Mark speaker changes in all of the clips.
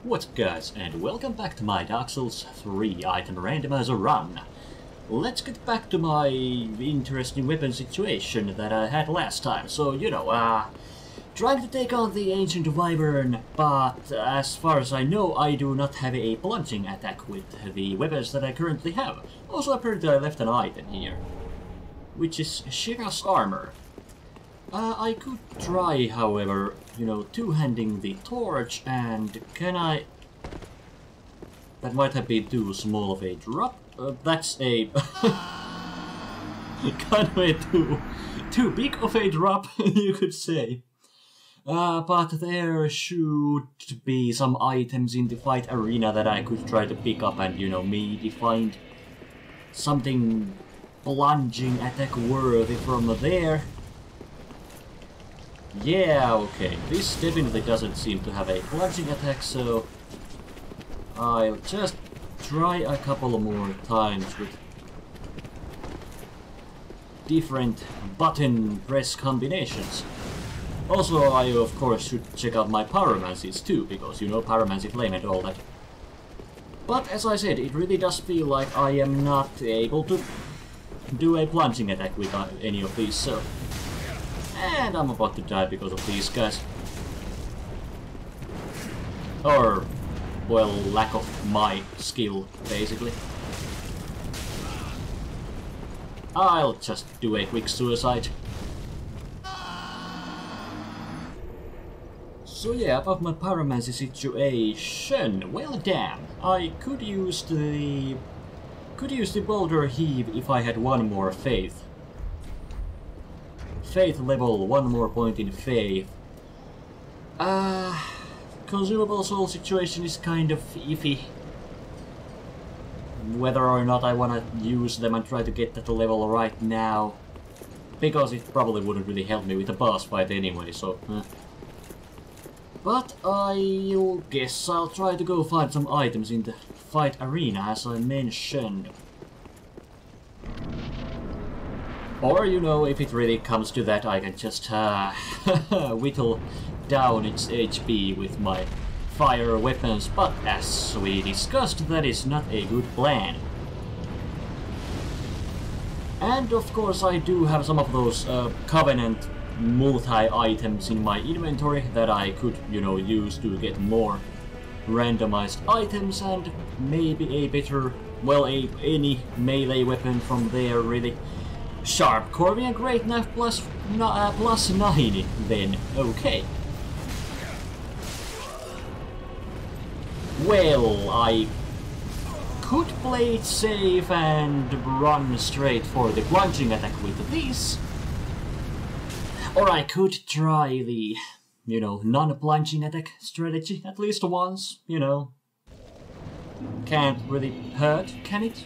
Speaker 1: What's up guys, and welcome back to my Dark Souls 3 item randomizer run. Let's get back to my interesting weapon situation that I had last time. So, trying to take on the Ancient Wyvern, but as far as I know, I do not have a plunging attack with the weapons that I currently have. Also, apparently I left an item here, which is Shira's armor. I could try, however, two-handing the torch, and can I... That might have been too small of a drop. That's a... kind of too big of a drop, you could say. But there should be some items in the fight arena that I could try to pick up and, maybe find something plunging attack worthy from there. Yeah, okay, this definitely doesn't seem to have a plunging attack, so I'll just try a couple more times with different button press combinations. Also, I of course should check out my pyromancies too, because pyromancy flame and all that. But as I said, it really does feel like I am not able to do a plunging attack with any of these, so... And I'm about to die because of these guys. Or, well, lack of my skill, basically. I'll just do a quick suicide. So yeah, about my pyromancy situation, well damn, I could use the boulder heave if I had one more faith. Faith level, one more point in faith. Consumable soul situation is kind of iffy. Whether or not I wanna use them and try to get that level right now. Because it probably wouldn't really help me with the boss fight anyway, so... But I guess I'll try to go find some items in the fight arena, as I mentioned. Or, if it really comes to that, I can just whittle down its HP with my fire weapons, but as we discussed, that is not a good plan. And of course I do have some of those Covenant multi-items in my inventory that I could, use to get more randomized items and maybe a better, well, any melee weapon from there, really. Sharp Corvian Great Knife plus 90, then okay. Well, I could play it safe and run straight for the plunging attack with these. Or I could try the, non-plunging attack strategy at least once, Can't really hurt, can it?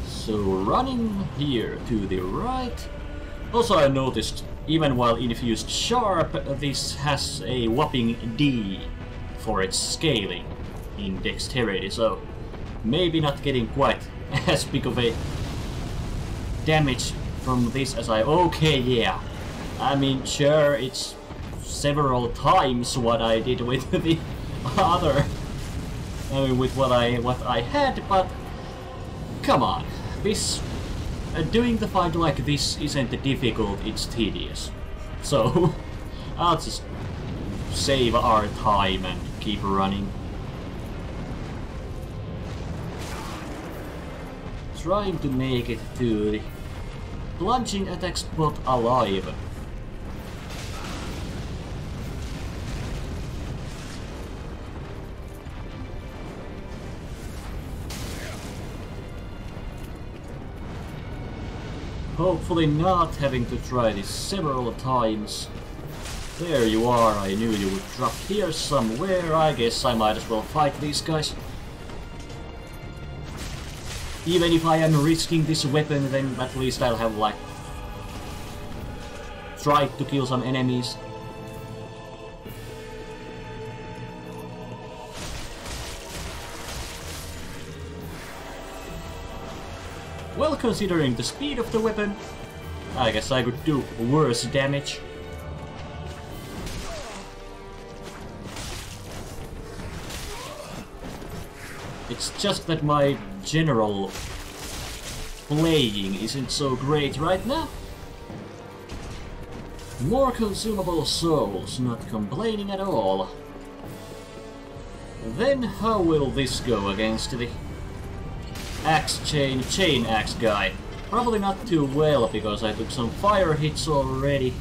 Speaker 1: So running here to the right. Also I noticed, even while infused sharp, this has a whopping D for its scaling in dexterity, so maybe not getting quite as big of a damage from this as I... Okay, yeah. I mean, sure, it's several times what I did with the other... I mean, with what I had, but... Come on. This... doing the fight like this isn't difficult, it's tedious. So, I'll just save our time and keep running. Trying to make it to the plunging attack spot alive. Hopefully not having to try this several times. There you are, I knew you would drop here somewhere. I guess I might as well fight these guys. Even if I am risking this weapon, then at least I'll have, like, tried to kill some enemies. Well, considering the speed of the weapon, I guess I could do worse damage. It's just that my general playing isn't so great right now. More consumable souls, not complaining at all. Then how will this go against the chain axe guy? Probably not too well, because I took some fire hits already.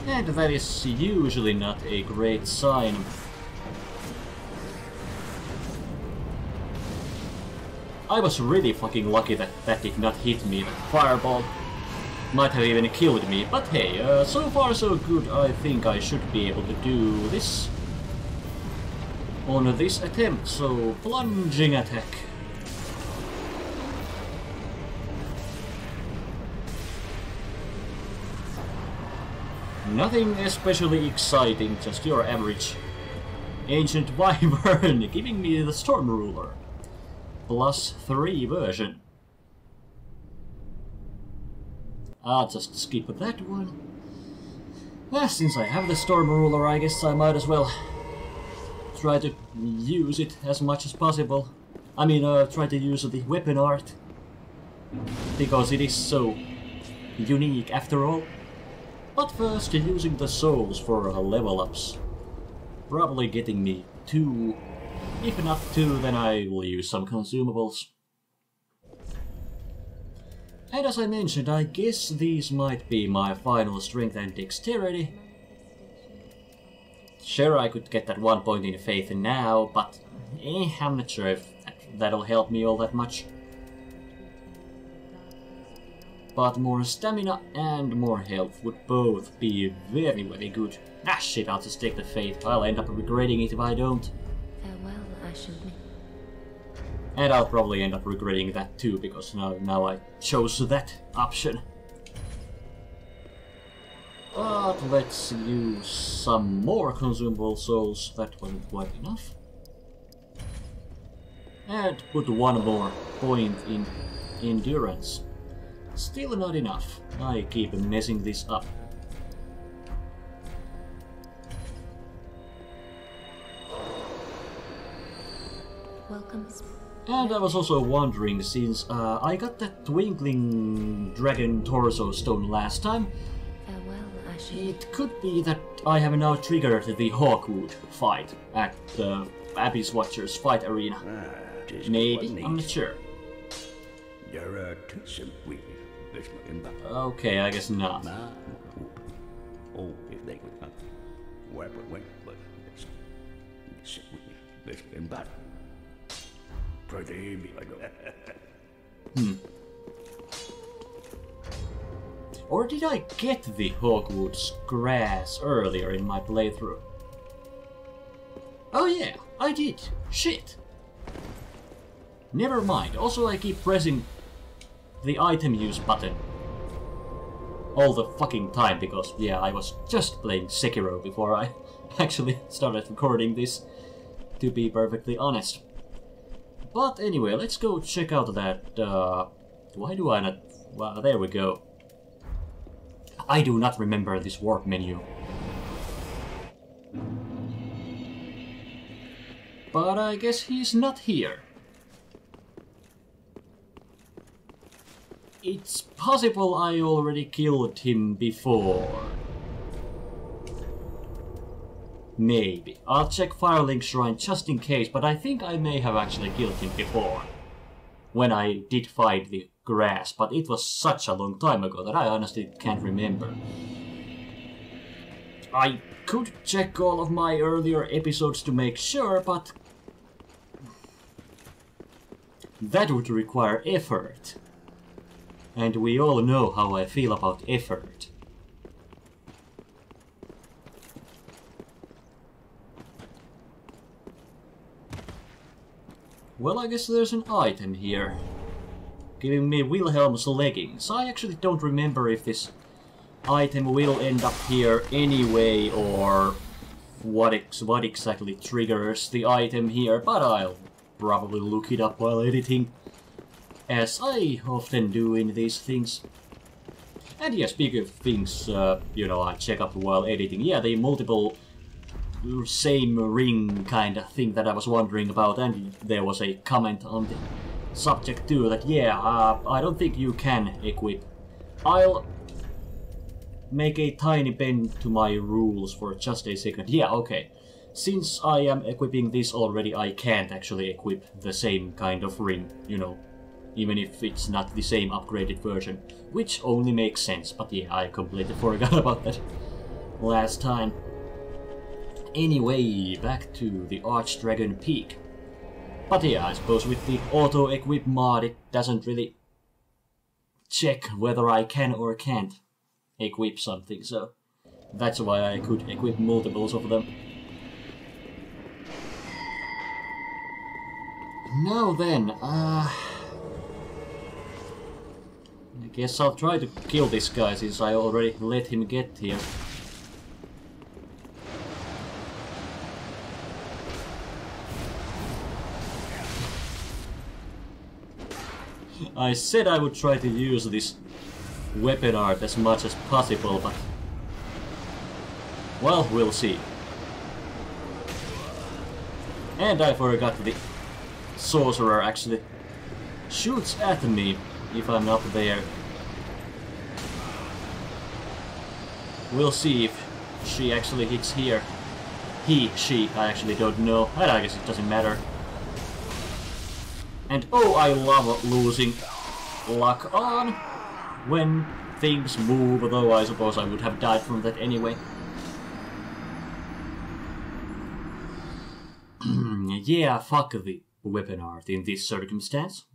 Speaker 1: And that is usually not a great sign. I was really fucking lucky that that did not hit me. The fireball might have even killed me, but hey, so far so good. I think I should be able to do this on this attempt, so plunging attack. Nothing especially exciting, just your average Ancient Wyvern giving me the Storm Ruler. +3 version. I'll just skip that one. Since I have the Storm Ruler, I guess I might as well try to use it as much as possible. I mean, try to use the weapon art, because it is so unique after all. But first, using the souls for level ups. Probably getting me 2. If not 2, then I will use some consumables. And as I mentioned, I guess these might be my final strength and dexterity. Sure, I could get that 1 point in faith now, but I'm not sure if that'll help me all that much. But more stamina and more health would both be very, very good. Ah shit, I'll just take the faith. I'll end up regretting it if I don't.
Speaker 2: Farewell, Ashen.
Speaker 1: And I'll probably end up regretting that too, because now I chose that option. But let's use some more consumable souls. That wasn't quite enough. And put 1 more point in endurance. Still not enough. I keep messing this up.
Speaker 2: Welcome.
Speaker 1: And I was also wondering, since I got that Twinkling Dragon Torso Stone last time,
Speaker 2: Farewell, Ashen.
Speaker 1: it could be that I have now triggered the Hawkwood fight at the Abyss Watchers fight arena. Maybe, I'm not sure. Okay, I guess not. Or did I get the Hawkwood's grass earlier in my playthrough? Oh yeah, I did. Shit. Never mind. Also, I keep pressing the item use button all the fucking time because, yeah, I was just playing Sekiro before I actually started recording this, to be perfectly honest. But anyway, let's go check out that, why do I not... Well, there we go. I do not remember this warp menu. But I guess he's not here. It's possible I already killed him before. Maybe. I'll check Firelink Shrine just in case, but I think I may have actually killed him before. When I did fight the grass, but it was such a long time ago that I honestly can't remember. I could check all of my earlier episodes to make sure, but that would require effort. And we all know how I feel about effort. Well, I guess there's an item here. Giving me Wilhelm's leggings. I actually don't remember if this item will end up here anyway, or what exactly triggers the item here, but I'll probably look it up while editing, as I often do in these things. And yeah, speaking of things, you know, I check up while editing. Yeah, the multiple same ring kind of thing that I was wondering about, and there was a comment on the subject too that yeah, I don't think you can equip. I'll make a tiny bend to my rules for just a second. Yeah, okay. Since I am equipping this already, I can't actually equip the same kind of ring, you know, even if it's not the same upgraded version, which only makes sense, but yeah, I completely forgot about that last time. Anyway, back to the Archdragon Peak. But yeah, I suppose with the auto-equip mod it doesn't really check whether I can or can't equip something, so that's why I could equip multiples of them. Now then, I guess I'll try to kill this guy since I already let him get here. I said I would try to use this weapon art as much as possible, but well, we'll see. And I forgot the sorcerer actually shoots at me if I'm not there. We'll see if she actually hits here. She, I actually don't know, and I guess it doesn't matter. And oh, I love losing luck on when things move, though I suppose I would have died from that anyway. Yeah, fuck the weapon art in this circumstance.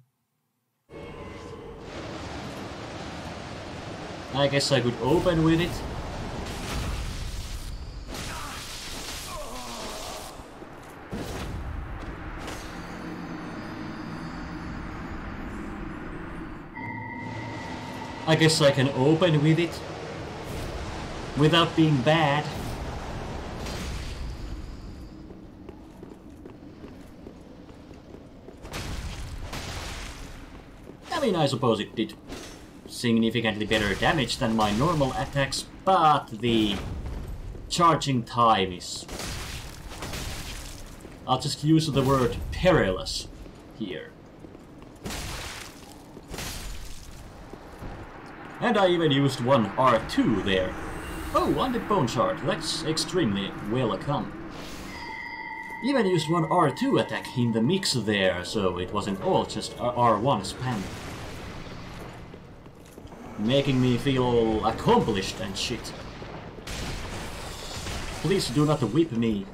Speaker 1: I guess I could open with it. I guess I can open with it without being bad. I mean, I suppose it did significantly better damage than my normal attacks, but the charging time is... I'll just use the word perilous here. And I even used one R2 there. Oh, undead bone shard. That's extremely welcome. Even used one R2 attack in the mix there, so it wasn't all just R1 spam. Making me feel accomplished and shit. Please do not whip me.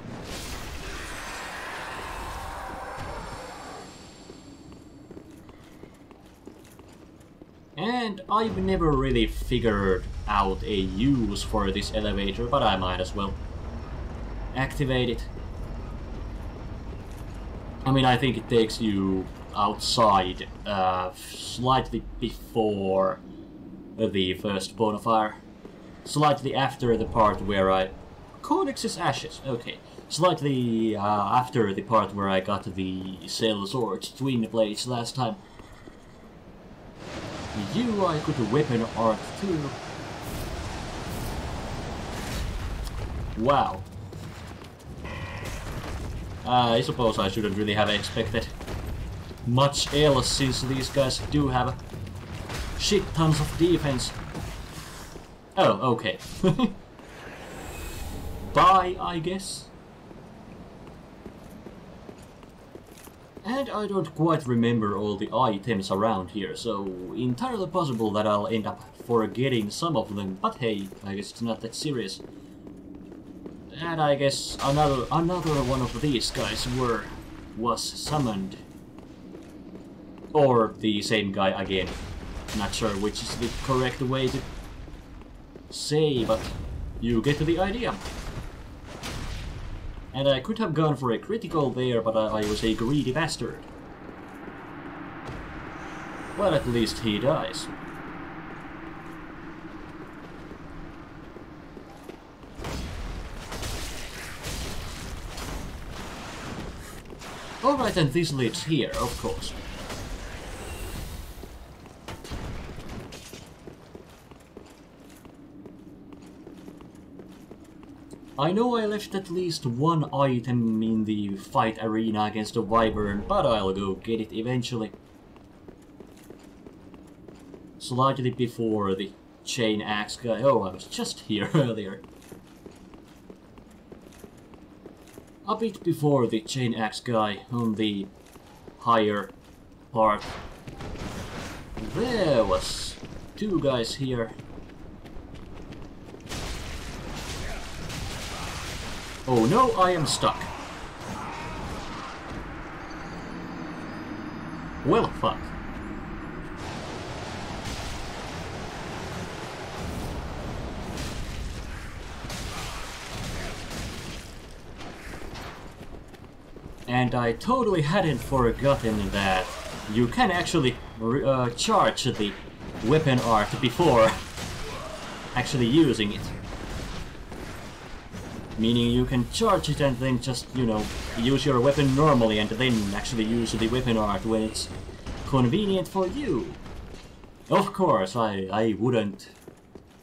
Speaker 1: And I've never really figured out a use for this elevator, but I might as well activate it. I mean, I think it takes you outside slightly before the first bonfire. Slightly after the part where I... Codex Ashes, okay. Slightly after the part where I got the Sellsword Twinblades last time. You, I could weapon art too. Wow. I suppose I shouldn't really have expected much else, since these guys do have shit tons of defense. Oh, okay. Bye, I guess. And I don't quite remember all the items around here, so entirely possible that I'll end up forgetting some of them, but hey, I guess it's not that serious. And I guess another one of these guys was summoned. Or the same guy again. Not sure which is the correct way to say, but you get the idea. And I could have gone for a critical there, but I was a greedy bastard. Well, at least he dies. Alright, and this leads here, of course. I know I left at least one item in the fight arena against the wyvern, but I'll go get it eventually. Slightly before the chain axe guy. Oh, I was just here earlier. A bit before the chain axe guy on the higher part. There was two guys here. Oh no, I am stuck. Well, fuck. And I totally hadn't forgotten that you can actually charge the weapon art before actually using it. Meaning you can charge it and then just, you know, use your weapon normally and then actually use the weapon art when it's convenient for you. Of course, I wouldn't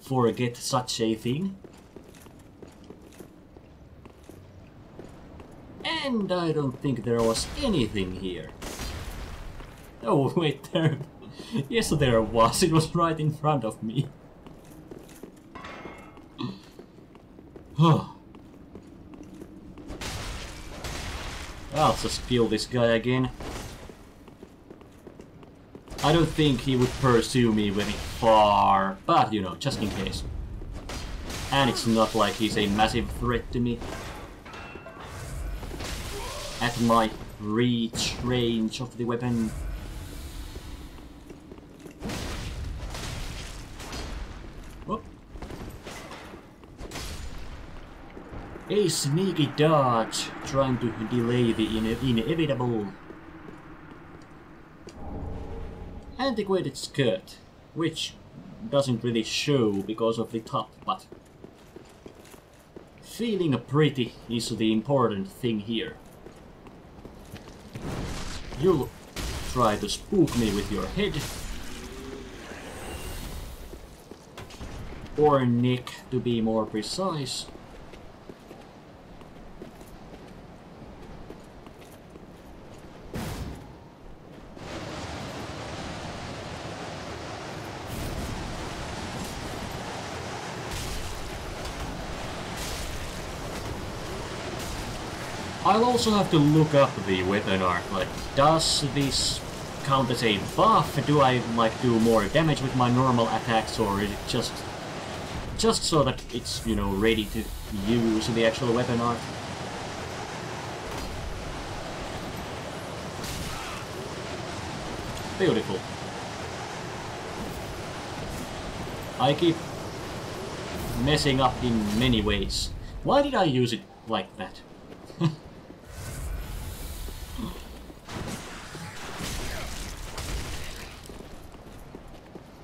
Speaker 1: forget such a thing. And I don't think there was anything here. Oh, wait, there... Yes, there was. It was right in front of me. I'll just kill this guy again. I don't think he would pursue me very far, but, you know, just in case. And it's not like he's a massive threat to me. At my range of the weapon. Whoop. A sneaky dodge, trying to delay the inevitable. Antiquated skirt, which doesn't really show because of the top, but feeling pretty is the important thing here. You'll try to spook me with your head. Or neck, to be more precise. I'll also have to look up the weapon art, like, does this count as a buff? Do I, like, do more damage with my normal attacks, or is it just so that it's, you know, ready to use the actual weapon art? Beautiful. I keep messing up in many ways. Why did I use it like that?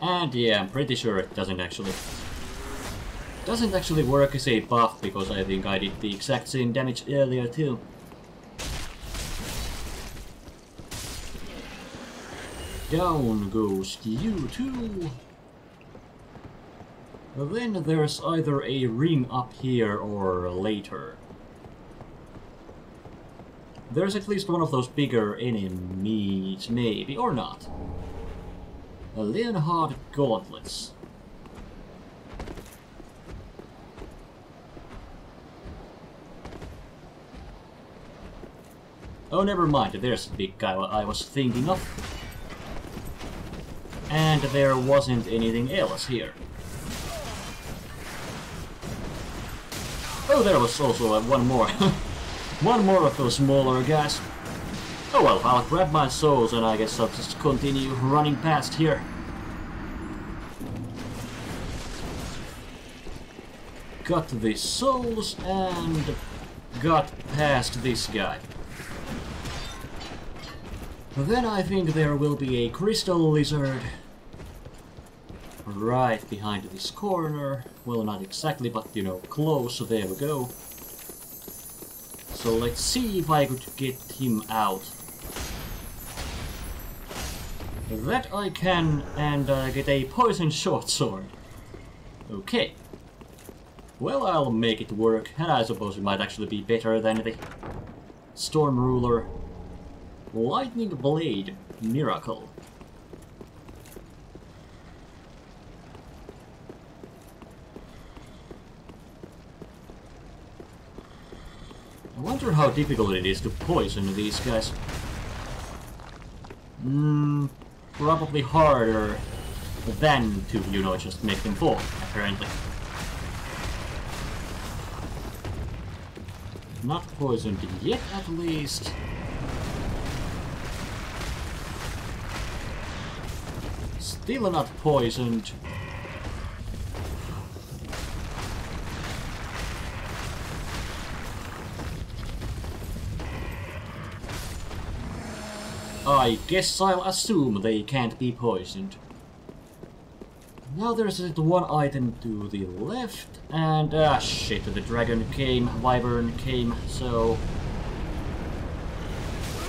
Speaker 1: And yeah, I'm pretty sure it doesn't actually work as a buff, because I think I did the exact same damage earlier too. Down goes you too. Then there's either a ring up here or later. There's at least one of those bigger enemies, maybe, or not. Leonhard gauntlets. Oh, never mind, there's the big guy I was thinking of. And there wasn't anything else here. Oh, there was also one more. One more of those smaller guys. Oh well, I'll grab my souls and I guess I'll just continue running past here. Got the souls and got past this guy. Then I think there will be a crystal lizard right behind this corner. Well, not exactly, but you know, close, so there we go. So let's see if I could get him out. That I can, and get a poison short sword. Okay. Well, I'll make it work, and I suppose it might actually be better than the Storm Ruler. Lightning Blade Miracle. I wonder how difficult it is to poison these guys. Probably harder than to, you know, just make them fall, apparently. Not poisoned yet, at least. Still not poisoned. I guess I'll assume they can't be poisoned. Now there's one item to the left, and shit, the dragon came, wyvern came, so...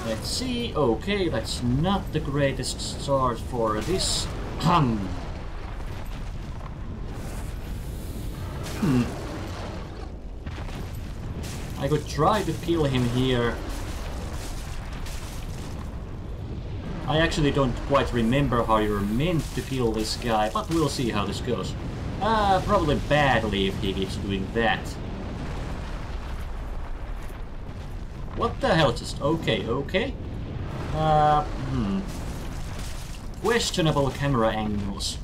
Speaker 1: Let's see, okay, that's not the greatest start for this. I could try to kill him here. I actually don't quite remember how you're meant to kill this guy, but we'll see how this goes. Probably badly if he keeps doing that. What the hell just... okay. Questionable camera angles.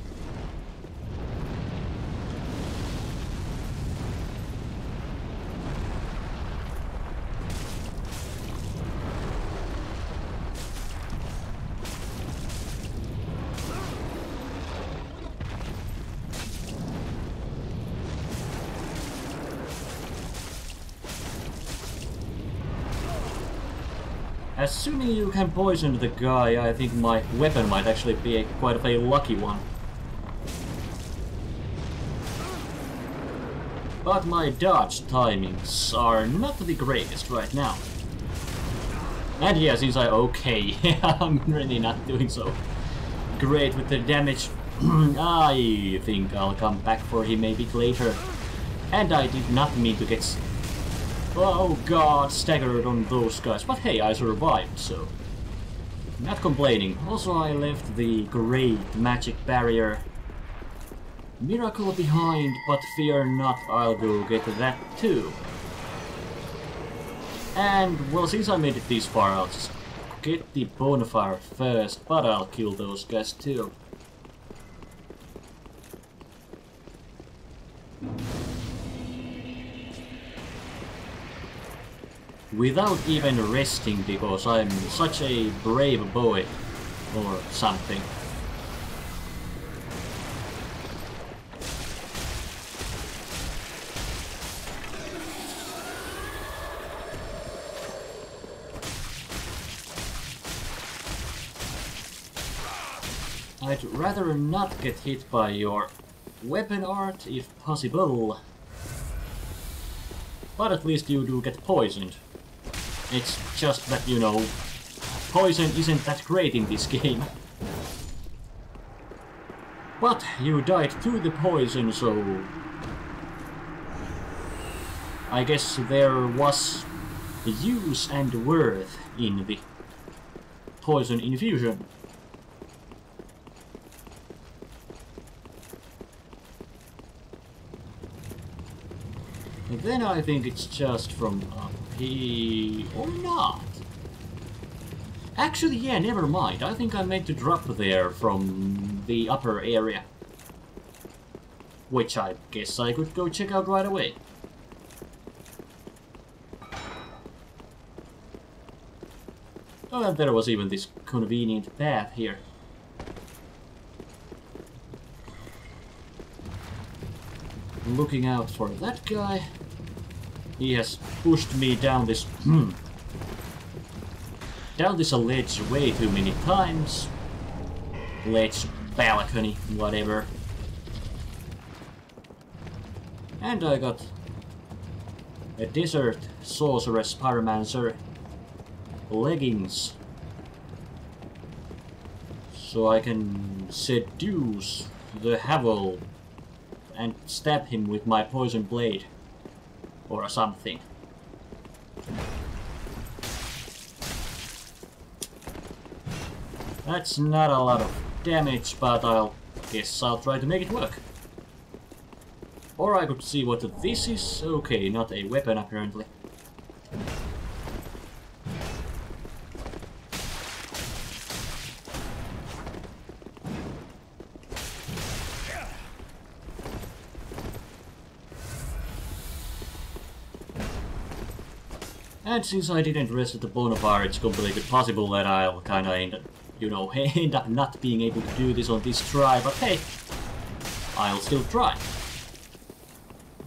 Speaker 1: Assuming you can poison the guy, I think my weapon might actually be quite a lucky one. But my dodge timings are not the greatest right now. And yeah, since okay, I'm really not doing so great with the damage. I think I'll come back for him a bit later. And I did not mean to get... oh god, staggered on those guys. But hey, I survived, so... not complaining. Also, I left the great magic barrier miracle behind, but fear not, I'll go get that too. And, well, since I made it this far, I'll just get the bonfire first, but I'll kill those guys too. Without even resting, because I'm such a brave boy, or something. I'd rather not get hit by your weapon art, if possible. But at least you do get poisoned. It's just that, you know, poison isn't that great in this game. But you died to the poison, so... I guess there was use and worth in the poison infusion. Then I think it's just from up here... or not. Actually, yeah, never mind. I think I meant to drop there from the upper area. Which I guess I could go check out right away. Oh, and there was even this convenient path here. Looking out for that guy. He has pushed me down this... down this ledge way too many times. Ledge, balcony, whatever. And I got a desert sorceress pyromancer leggings. So I can seduce the Havel and stab him with my poison blade. Or something. That's not a lot of damage, but guess I'll try to make it work. Or I could see what this is. Okay, not a weapon apparently. And since I didn't rest the bonfire, it's completely possible that I'll kinda end up not being able to do this on this try, but hey, I'll still try.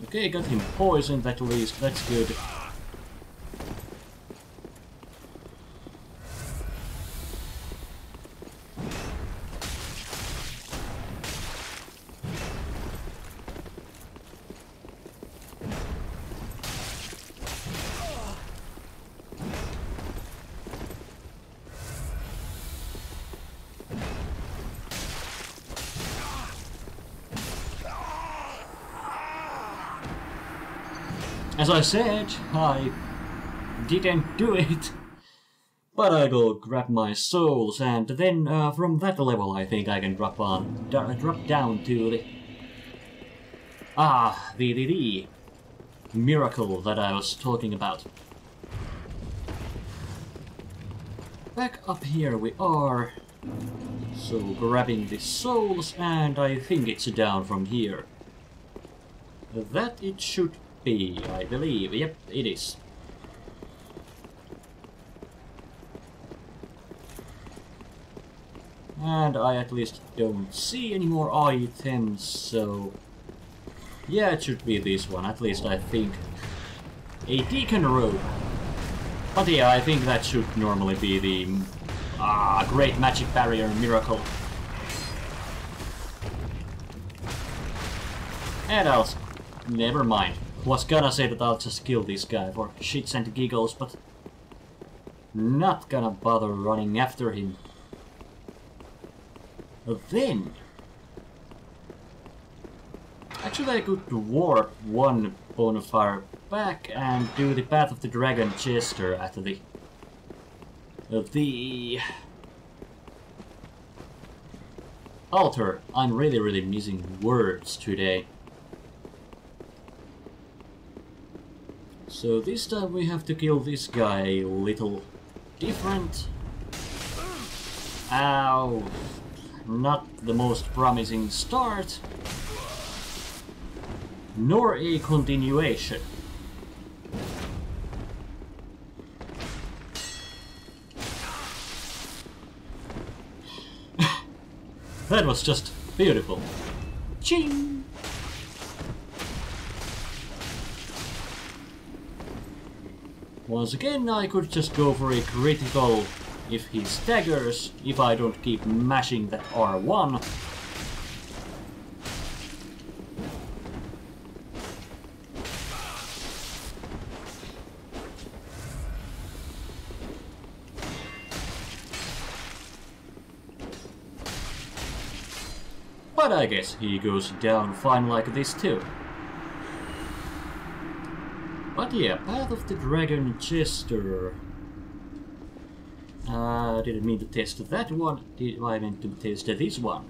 Speaker 1: Okay, got him poisoned at least, that's good. As I said, I didn't do it, but I go grab my souls, and then from that level I think I can drop down to the miracle that I was talking about. Back up here we are, so grabbing the souls, and I think it's down from here. That it should be, I believe. Yep, it is. And I at least don't see any more items, so... yeah, it should be this one, at least I think. A deacon robe. But yeah, I think that should normally be the... great magic barrier miracle. And never mind. Was gonna say that I'll just kill this guy for shits and giggles, but not gonna bother running after him. Then actually I could warp one bonfire back and do the Path of the Dragon Jester at the altar. I'm really missing words today. So this time we have to kill this guy a little different. Ow! Not the most promising start. Nor a continuation. That was just beautiful. Ching! Once again, I could just go for a critical if he staggers, if I don't keep mashing that R1. But I guess he goes down fine like this too. But yeah, Path of the Dragon Jester. Didn't mean to test that one. I meant to test this one.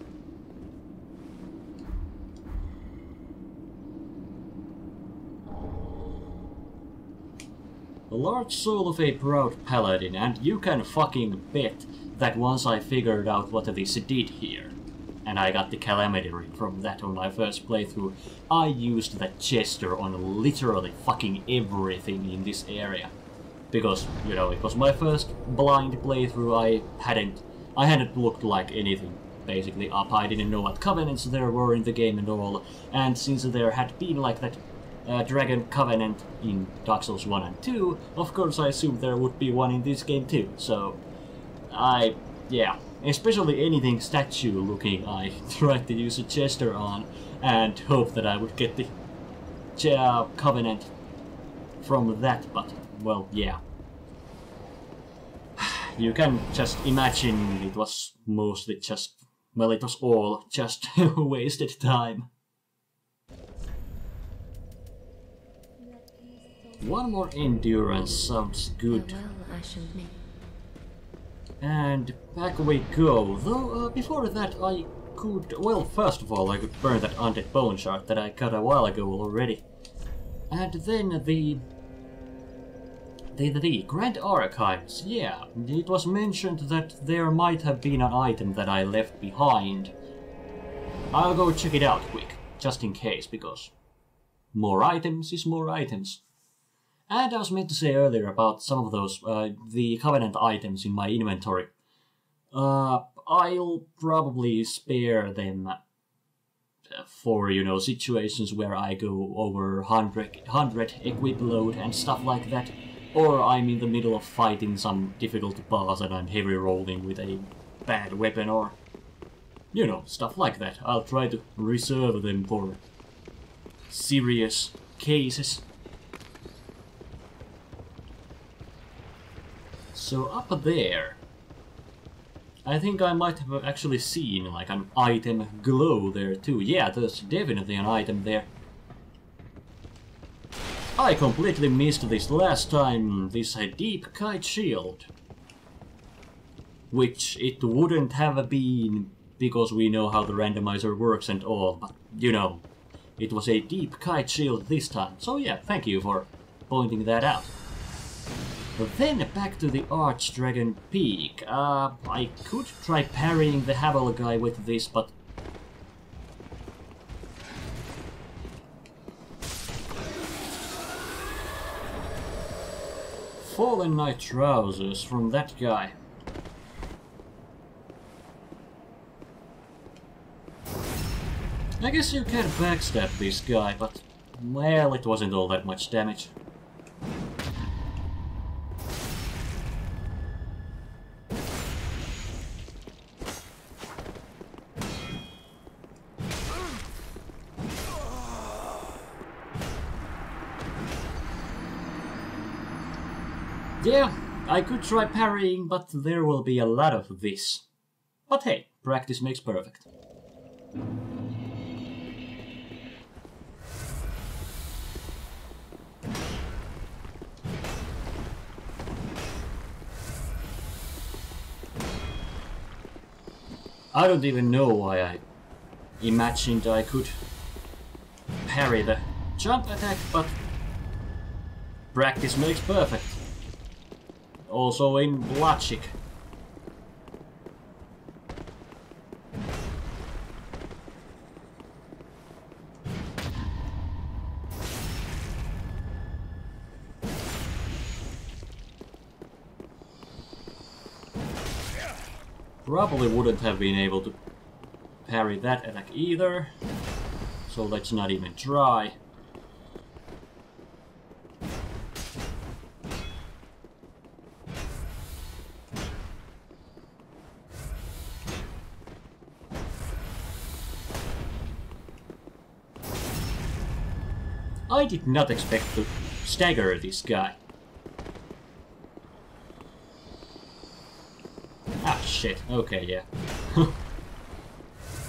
Speaker 1: A large soul of a proud paladin, and you can fucking bet that once I figured out what this did here, and I got the Calamity Ring from that on my first playthrough, I used that Jester on literally fucking everything in this area. Because, you know, it was my first blind playthrough, I hadn't looked like anything basically up, I didn't know what covenants there were in the game and all, and since there had been like that Dragon Covenant in Dark Souls 1 and 2, of course I assumed there would be one in this game too, so yeah. Especially anything statue looking, I tried to use a Jester on and hope that I would get the Covenant from that, but, well, yeah. You can just imagine it was mostly just, well, it was all just wasted time. One more endurance sounds good.
Speaker 2: Farewell, Ashen Myth.
Speaker 1: And back we go. Though before that I could... Well, first of all I could burn that undead bone shard that I cut a while ago already. And then the Grand Archives. Yeah, it was mentioned that there might have been an item that I left behind. I'll go check it out quick, just in case, because more items is more items. And I was meant to say earlier about some of those, the Covenant items in my inventory. I'll probably spare them for, you know, situations where I go over 100 equip load and stuff like that. Or I'm in the middle of fighting some difficult boss and I'm heavy rolling with a bad weapon or, you know, stuff like that. I'll try to reserve them for serious cases. So up there, I think I might have actually seen like an item glow there too. Yeah, there's definitely an item there. I completely missed this last time, this deep kite shield. Which it wouldn't have been because we know how the randomizer works and all, but you know, it was a deep kite shield this time. So yeah, thank you for pointing that out. Then back to the Archdragon Peak. I could try parrying the Havel guy with this, but... Fallen Knight trousers from that guy. I guess you can backstab this guy, but... well, it wasn't all that much damage. Yeah, I could try parrying, but there will be a lot of this. But hey, practice makes perfect. I don't even know why I imagined I could parry the jump attack, but practice makes perfect. Also in logic. Probably wouldn't have been able to parry that attack either, so let's not even try. I did not expect to stagger this guy. Ah, shit. Okay, yeah.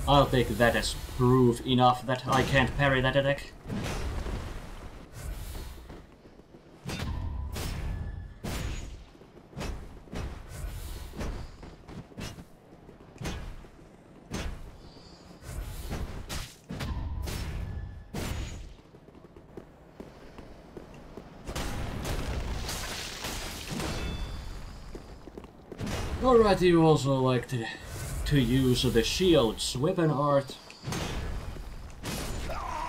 Speaker 1: I'll take that as proof enough that I can't parry that attack. Alright, you also like to use the shield's weapon art.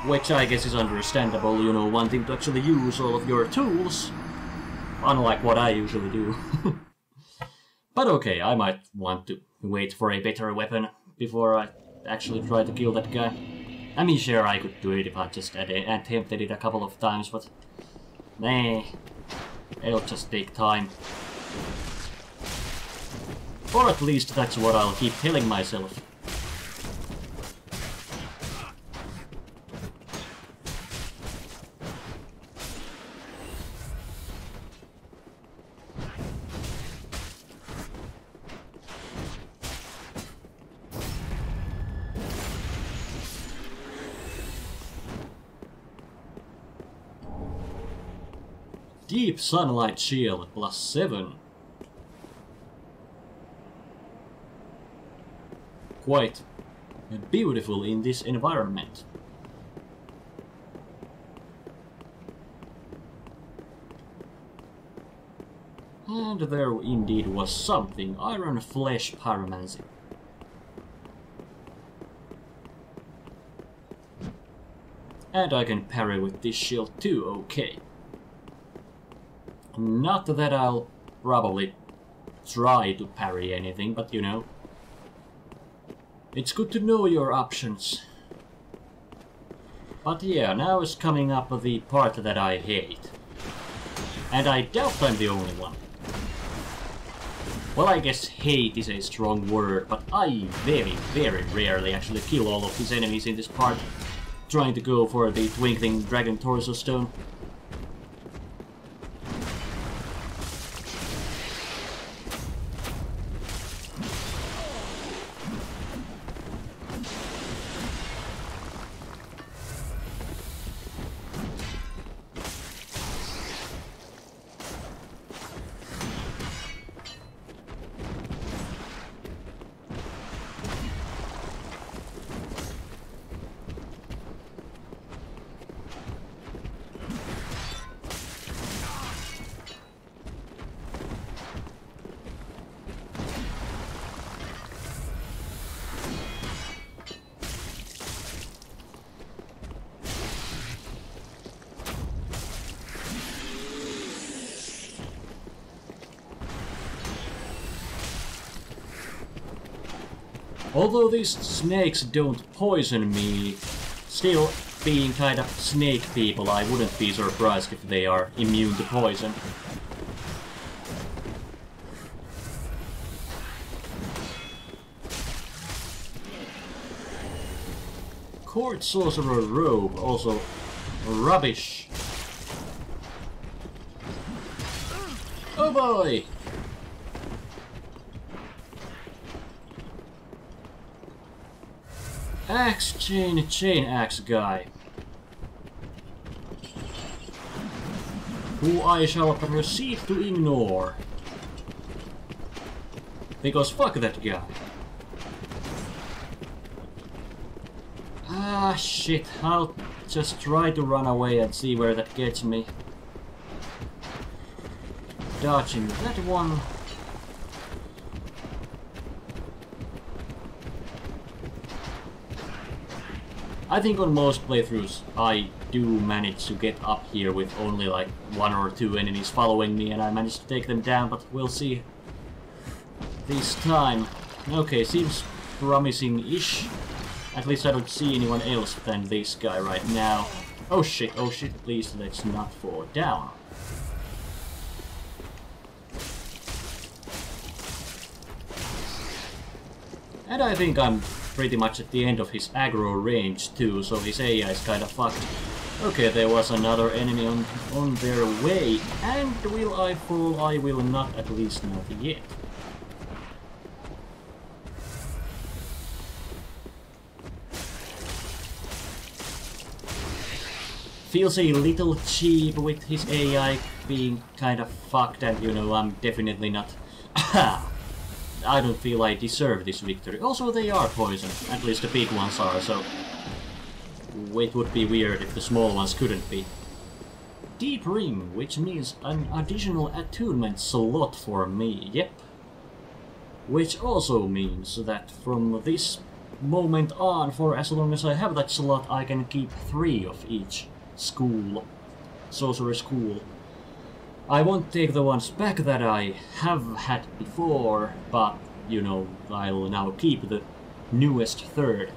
Speaker 1: Which I guess is understandable, you know, wanting to actually use all of your tools. Unlike what I usually do. But okay, I might want to wait for a better weapon before I actually try to kill that guy. I mean, sure, I could do it if I just attempted it a couple of times, but... nah, it'll just take time. Or at least that's what I'll keep telling myself. Deep sunlight shield +7. Quite beautiful in this environment. And there indeed was something. Iron flesh pyromancy. And I can parry with this shield too, okay. Not that I'll probably try to parry anything, but you know. It's good to know your options. But yeah, now is coming up the part that I hate. And I doubt I'm the only one. Well, I guess hate is a strong word, but I very, very rarely actually kill all of these enemies in this part, trying to go for the twinkling dragon torso stone. Although these snakes don't poison me, still, being kind of snake people, I wouldn't be surprised if they are immune to poison. Court Sorcerer Robe, also rubbish. Oh boy! Axe chain axe guy, who I shall proceed to ignore, because fuck that guy. Ah shit, I'll just try to run away and see where that gets me. Dodging that one. I think on most playthroughs I do manage to get up here with only like 1 or 2 enemies following me and I manage to take them down, but we'll see this time. Okay, seems promising-ish. At least I don't see anyone else than this guy right now. Oh shit, please let's not fall down. And I think I'm pretty much at the end of his aggro range too, so his AI is kind of fucked. Okay, there was another enemy on their way, and will I fall? I will not, at least not yet. Feels a little cheap with his AI being kind of fucked, and you know, I'm definitely not... I don't feel I deserve this victory. Also, they are poison. At least the big ones are, so... It would be weird if the small ones couldn't be. Deep Ring, which means an additional attunement slot for me, yep. Which also means that from this moment on, for as long as I have that slot, I can keep 3 of each school. Sorcerer school. I won't take the ones back that I have had before, but, you know, I'll now keep the newest 3rd.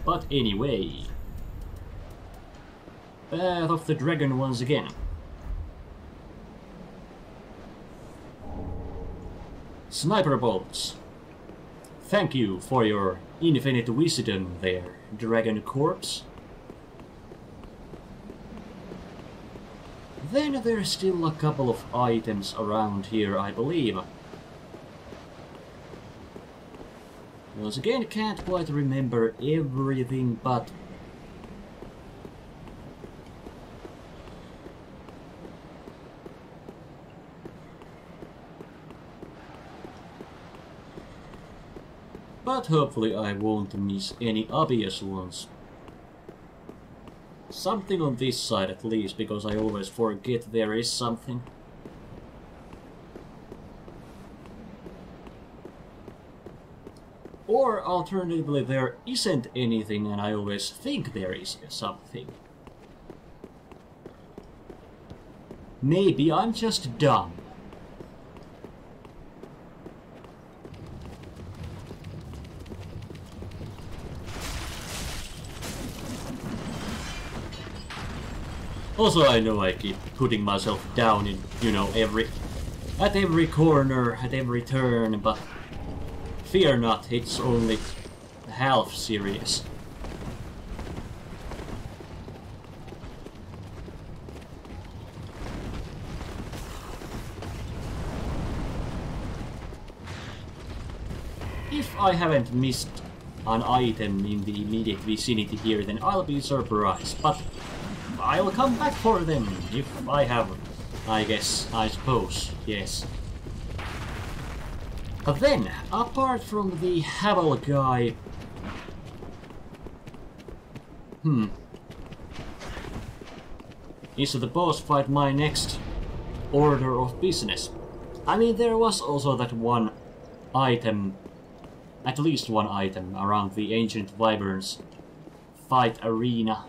Speaker 1: But anyway... Path of the Dragon once again. Sniper bolts. Thank you for your infinite wisdom there, Dragon Corpse. Then there's still a couple of items around here, I believe. Once again, can't quite remember everything, but... But hopefully I won't miss any obvious ones. Something on this side at least, because I always forget there is something. Or alternatively there isn't anything and I always think there is something. Maybe I'm just dumb. Also, I know I keep putting myself down in, you know, at every corner, at every turn, but fear not, it's only half serious. If I haven't missed an item in the immediate vicinity here, then I'll be surprised, but I'll come back for them if I have, I guess, I suppose, yes. But then, apart from the Havel guy... Is the boss fight my next order of business? I mean, there was also that one item, at least one item, around the Ancient Wyverns fight arena.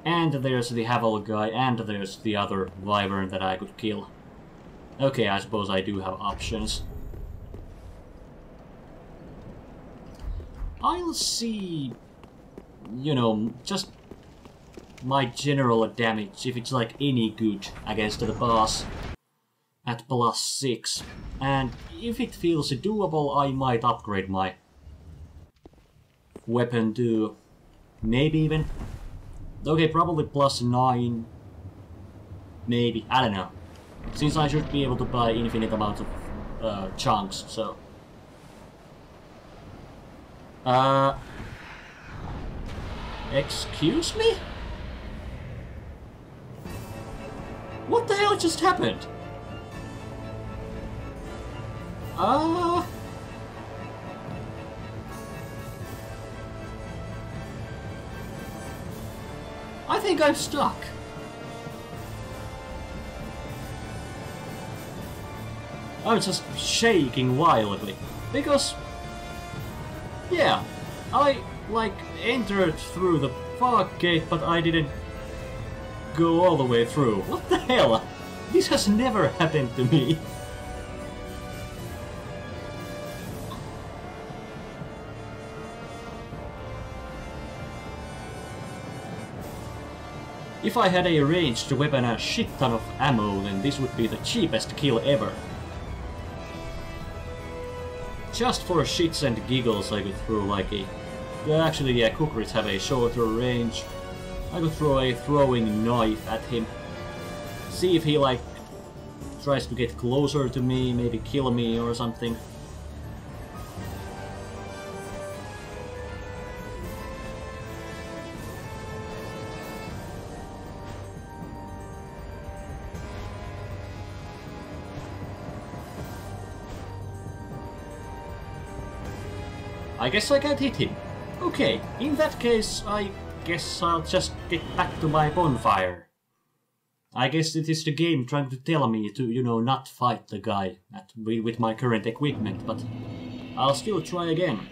Speaker 1: And there's the Havel guy, and there's the other Wyvern that I could kill. Okay, I suppose I do have options. I'll see, you know, just my general damage, if it's like any good against the boss at +6. And if it feels doable, I might upgrade my weapon to maybe even... Okay, probably +9. Maybe, I don't know. Since I should be able to buy infinite amounts of chunks, so... Excuse me? What the hell just happened? I think I'm stuck. I'm just shaking wildly. Because... yeah, I, like, entered through the fog gate, but I didn't go all the way through. What the hell? This has never happened to me. If I had a ranged weapon and a shit ton of ammo, then this would be the cheapest kill ever. Just for shits and giggles I could throw like a... Actually, yeah, Kukris have a shorter range. I could throw a throwing knife at him. See if he, like, tries to get closer to me, maybe kill me or something. I guess I can't hit him. Okay, in that case, I guess I'll just get back to my bonfire. I guess it is the game trying to tell me to, you know, not fight the guy with my current equipment, but I'll still try again.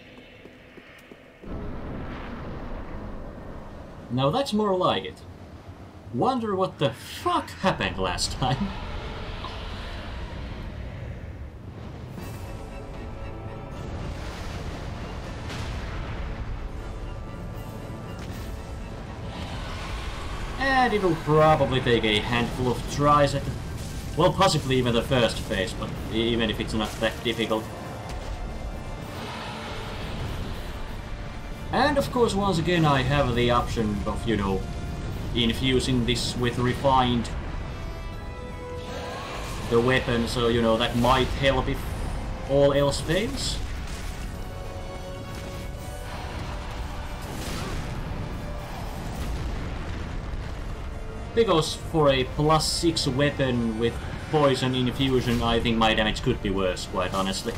Speaker 1: Now that's more like it. Wonder what the fuck happened last time. And it'll probably take a handful of tries at... well, possibly even the first phase, but even if it's not that difficult. And of course, once again, I have the option of, you know, infusing this with refined the weapon, so, you know, that might help if all else fails. Because for a +6 weapon with poison infusion, I think my damage could be worse, quite honestly.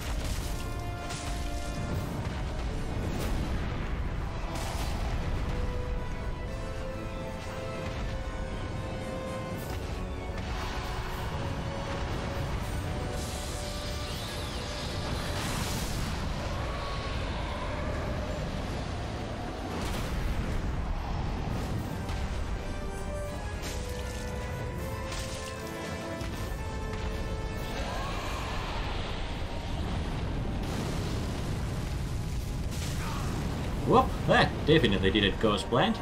Speaker 1: Well, that definitely didn't go as planned.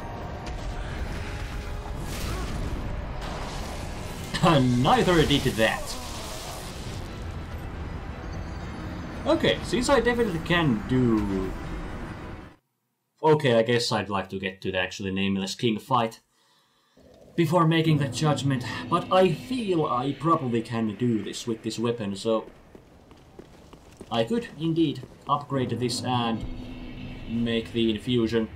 Speaker 1: Neither did that. Okay, since I definitely can do... Okay, I guess I'd like to get to the actually Nameless King fight before making that judgment, but I feel I probably can do this with this weapon, so I could indeed upgrade this and make the infusion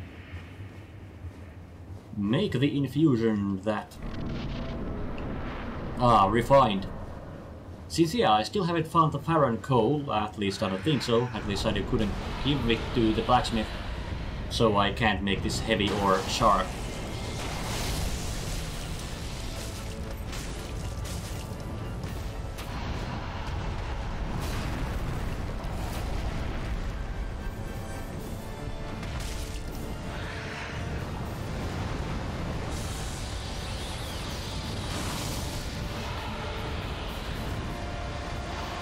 Speaker 1: that... refined. Since yeah, I still haven't found the Farron coal, at least I don't think so, at least I couldn't give it to the blacksmith, so I can't make this heavy or sharp.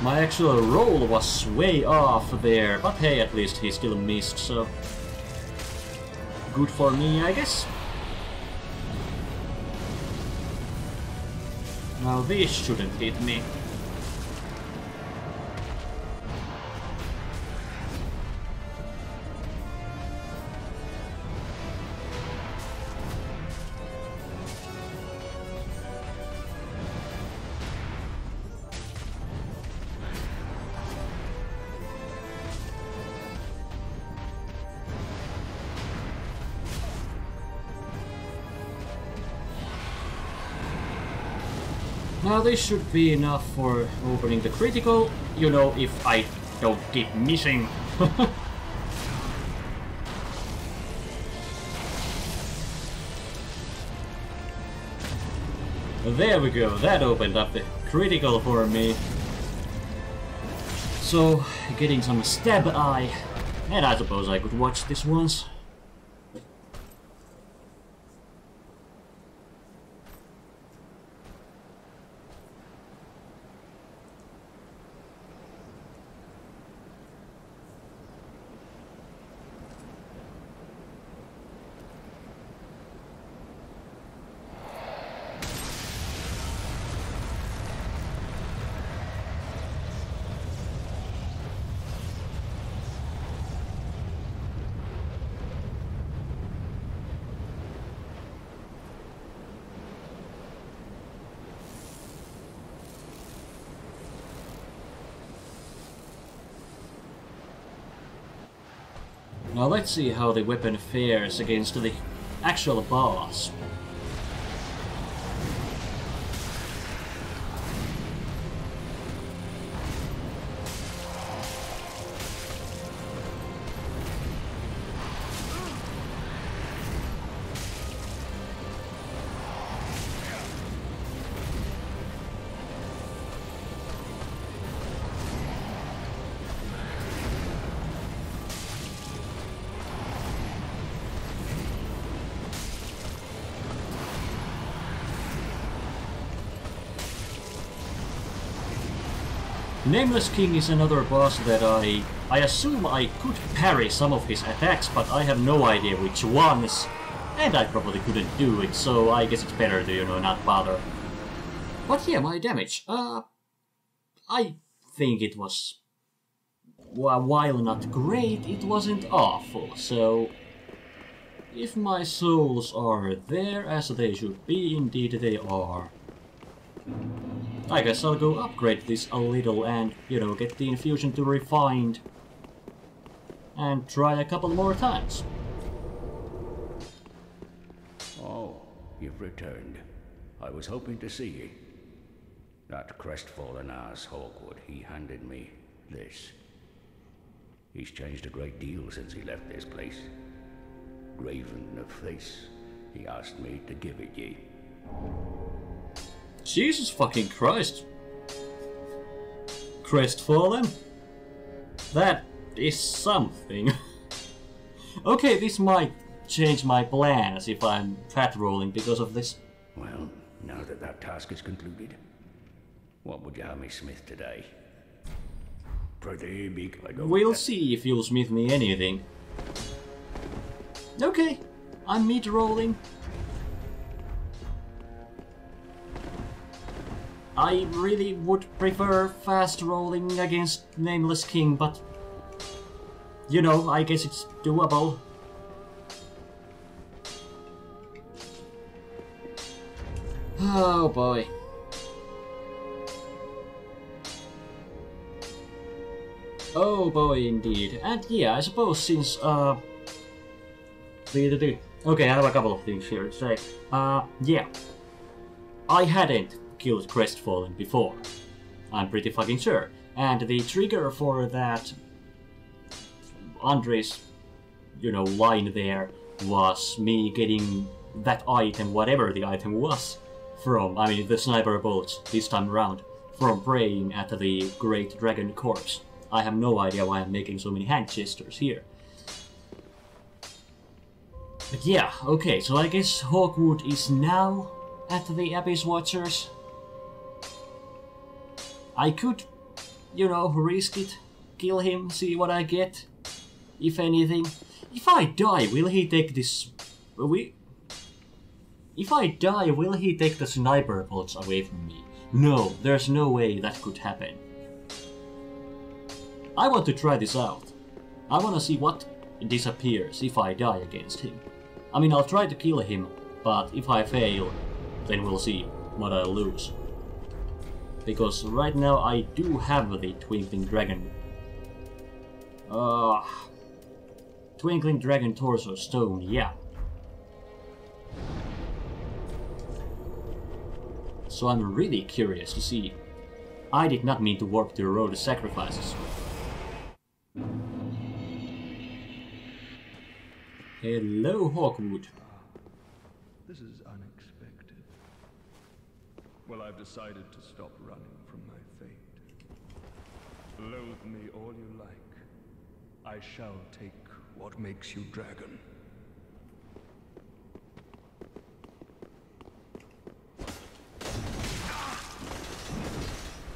Speaker 1: My actual roll was way off there, but hey, at least he still missed, so good for me, I guess. Now this shouldn't hit me. Now this should be enough for opening the critical, you know, if I don't keep missing. There we go, that opened up the critical for me. So, getting some stab eye, and I suppose I could watch this once. Now let's see how the weapon fares against the actual boss. Nameless King is another boss that I assume I could parry some of his attacks, but I have no idea which ones, and I probably couldn't do it, so I guess it's better to, you know, not bother. But yeah, my damage, I think it was, well, while not great, it wasn't awful, so if my souls are there as they should be, indeed they are. I guess I'll go upgrade this a little and, you know, get the infusion to refined and try a couple more times.
Speaker 3: Oh, you've returned. I was hoping to see you. That crestfallen ass Hawkwood, he handed me this. He's changed a great deal since he left this place. Graven of face, he asked me to give it ye.
Speaker 1: Jesus fucking Christ. Crestfallen? That is something. Okay, this might change my plans if I'm fat rolling because of this.
Speaker 3: Well, now that that task is concluded, what would you have me smith today? Pretty big.
Speaker 1: We'll see if you'll smith me anything. Okay, I'm mid-rolling. I really would prefer fast rolling against Nameless King, but you know, I guess it's doable. Oh boy. Oh boy, indeed. And yeah, I suppose since okay, I have a couple of things here to say. Yeah. I hadn't killed Crestfallen before. I'm pretty fucking sure. And the trigger for that Andre's, you know, line there was me getting that item, whatever the item was, from, I mean, the sniper bullets this time around, from praying at the Great Dragon Corpse. I have no idea why I'm making so many hand gestures here. But yeah, okay, so I guess Hawkwood is now at the Abyss Watchers. I could, you know, risk it, kill him, see what I get, if anything. If I die, will he take this... If I die, will he take the sniper bullets away from me? No, there's no way that could happen. I want to try this out. I want to see what disappears if I die against him. I mean, I'll try to kill him, but if I fail, then we'll see what I'll lose. Because right now I do have the Twinkling Dragon. Twinkling Dragon Torso Stone, yeah. So I'm really curious to see. I did not mean to warp to the Road of Sacrifices. Hello, Hawkwood.
Speaker 4: This is unexpected. Well, I've decided to stop running from my fate. Loathe me all you like. I shall take what makes you dragon.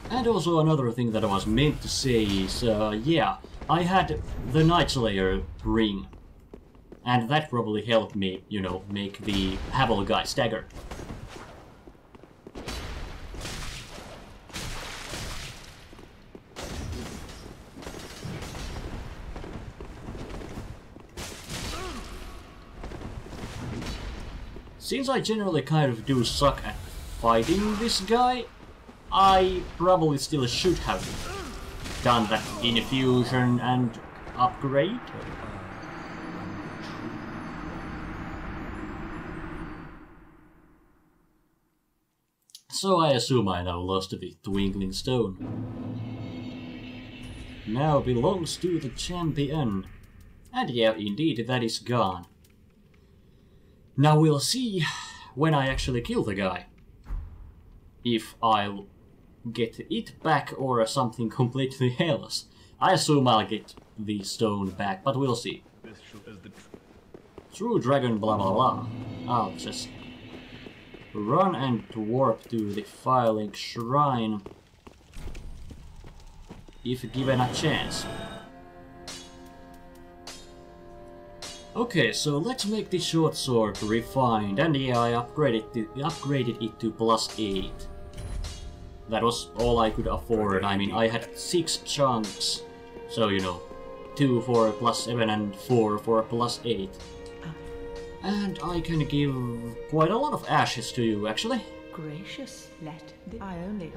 Speaker 1: And also another thing that I was meant to say is, yeah, I had the Night Slayer ring. And that probably helped me, you know, make the Havel guy stagger. Since I generally kind of do suck at fighting this guy, I probably still should have done that infusion and upgrade. So I assume I now lost the Twinkling Stone. Now belongs to the champion. And yeah, indeed, that is gone. Now we'll see when I actually kill the guy. If I'll get it back or something completely else. I assume I'll get the stone back, but we'll see. True dragon blah blah blah. I'll just run and warp to the Firelink Shrine if given a chance. Okay, so let's make the short sword refined, and yeah, I upgraded it to +8. That was all I could afford. I mean, I had 6 chunks, so you know, 2 for +7 and 4 for +8. And I can give quite a lot of ashes to you, actually.
Speaker 5: Gracious, let the... I only...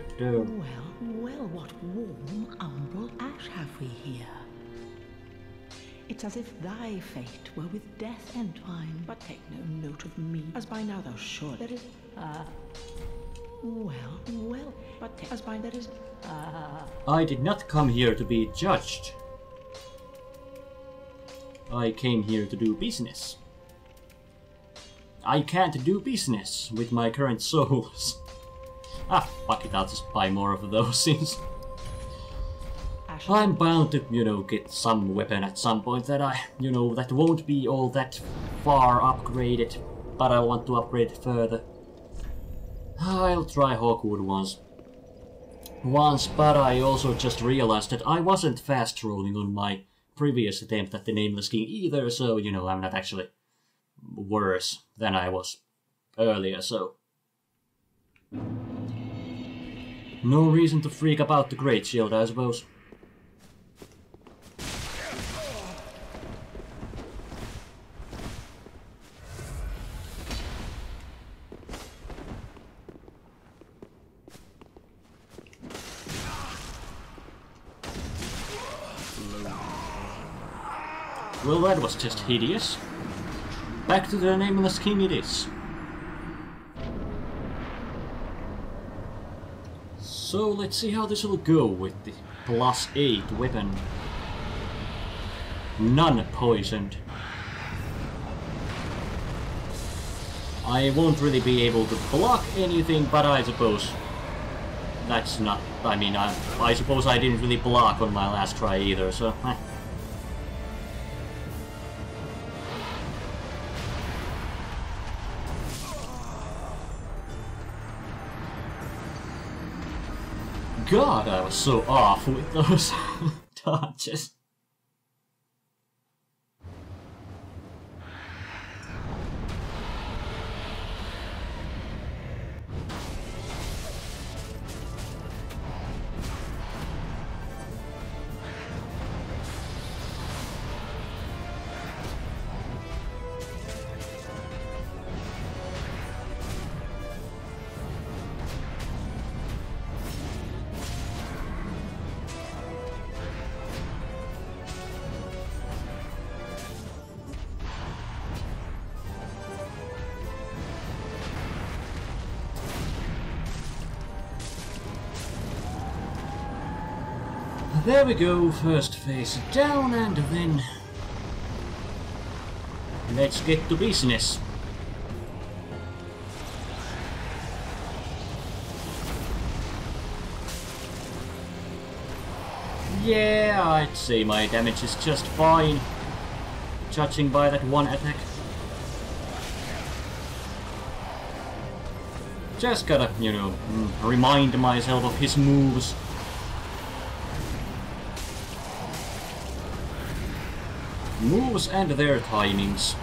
Speaker 5: Well, what warm umbral ash have we here? It's as if thy fate were with death entwined, but take no note of me, as by now thou sure there is... Well, but as by there is...
Speaker 1: I did not come here to be judged. I came here to do business. I can't do business with my current souls. Ah, fuck it, I'll just buy more of those since I'm bound to, you know, get some weapon at some point that that won't be all that far upgraded, but I want to upgrade it further. I'll try Hawkwood once, but I also just realized that I wasn't fast rolling on my previous attempt at the Nameless King either, so, you know, I'm not actually worse than I was earlier, so... No reason to freak about the Great Shield, I suppose. Well, that was just hideous. Back to the Nameless King it is. So let's see how this will go with the +8 weapon. Non-poisoned. I won't really be able to block anything, but I suppose that's not... I mean, I suppose I didn't really block on my last try either, so... God, I was so off with those dodges. There we go, first face down, and then let's get to business. Yeah, I'd say my damage is just fine, judging by that one attack. Just gotta, you know, remind myself of his moves. Moves and their timings.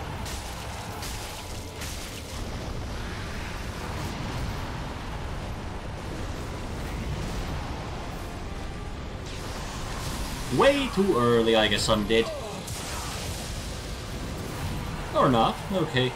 Speaker 1: Way too early, I guess I'm dead. Or not, okay.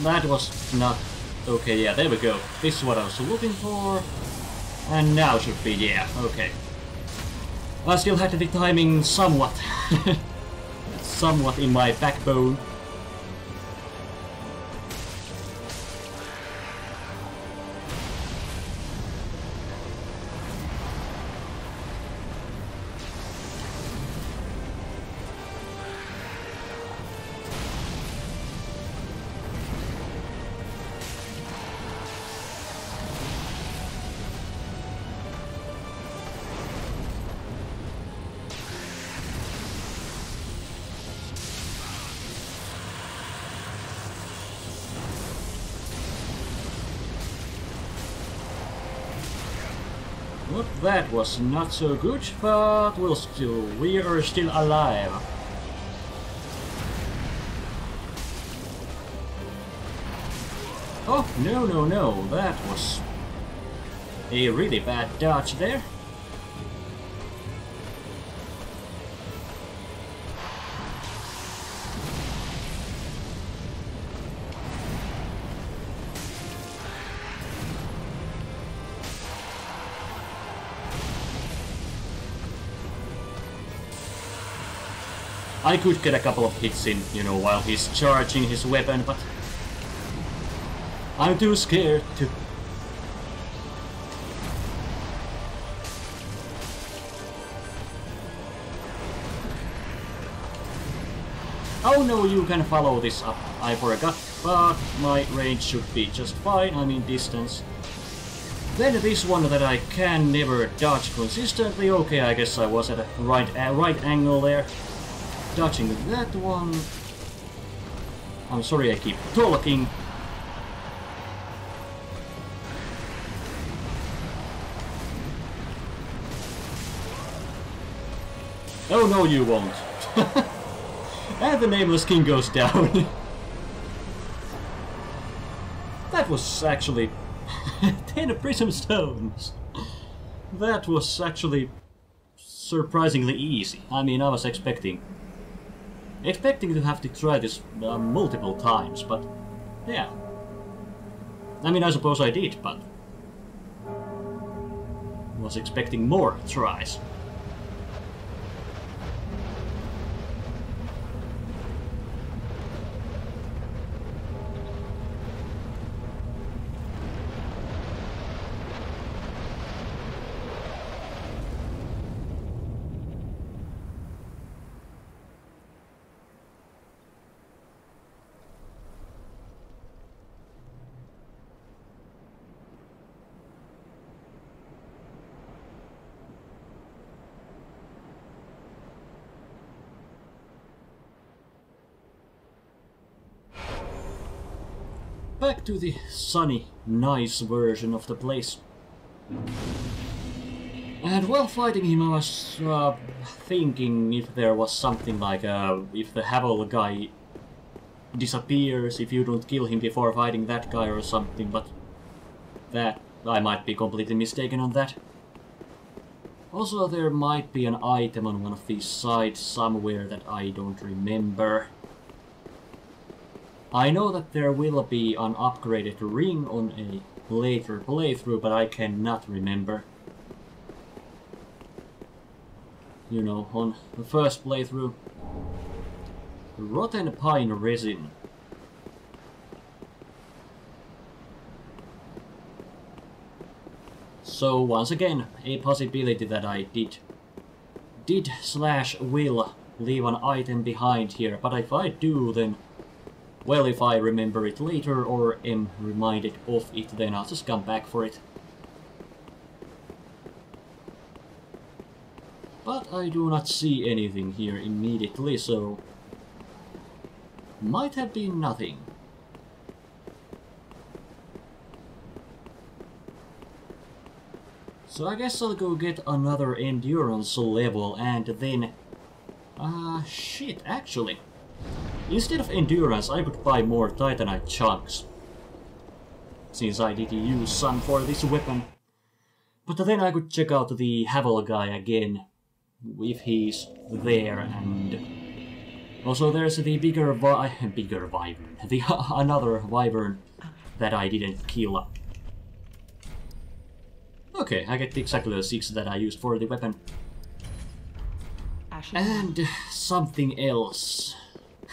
Speaker 1: That was not... Okay, yeah, there we go. This is what I was looking for. And now should be, yeah, okay. I still had the timing somewhat. Somewhat in my backbone. Well, that was not so good, but we are still alive. Oh, no, that was a really bad dodge there. I could get a couple of hits in, you know, while he's charging his weapon, but I'm too scared to Oh no, you can follow this up. I forgot, but my range should be just fine. I'm in distance. Then this one that I can never dodge consistently. Okay, I guess I was at a right angle there. Dodging that one. I'm sorry I keep talking. Oh no, you won't. And the Nameless King goes down. That was actually 10 prism stones. That was actually surprisingly easy. I mean, I was expecting to have to try this multiple times, but yeah. I mean, I suppose I did, but was expecting more tries. Back to the sunny, nice version of the place. And while fighting him, I was thinking if there was something like if the Havel guy disappears if you don't kill him before fighting that guy or something, but that I might be completely mistaken on that. Also, there might be an item on one of these sides somewhere that I don't remember. I know that there will be an upgraded ring on a later playthrough, but I cannot remember. You know, on the first playthrough. Rotten pine resin. So once again, a possibility that I did/will leave an item behind here, but if I do, then, well, if I remember it later or am reminded of it, then I'll just come back for it. But I do not see anything here immediately, so might have been nothing. So I guess I'll go get another endurance level and then... shit, actually. Instead of endurance, I could buy more titanite chunks. Since I did use some for this weapon. But then I could check out the Havel guy again, if he's there, and... Also there's the bigger wyvern. The another wyvern that I didn't kill. Okay, I get exactly the 6 that I used for the weapon. And something else.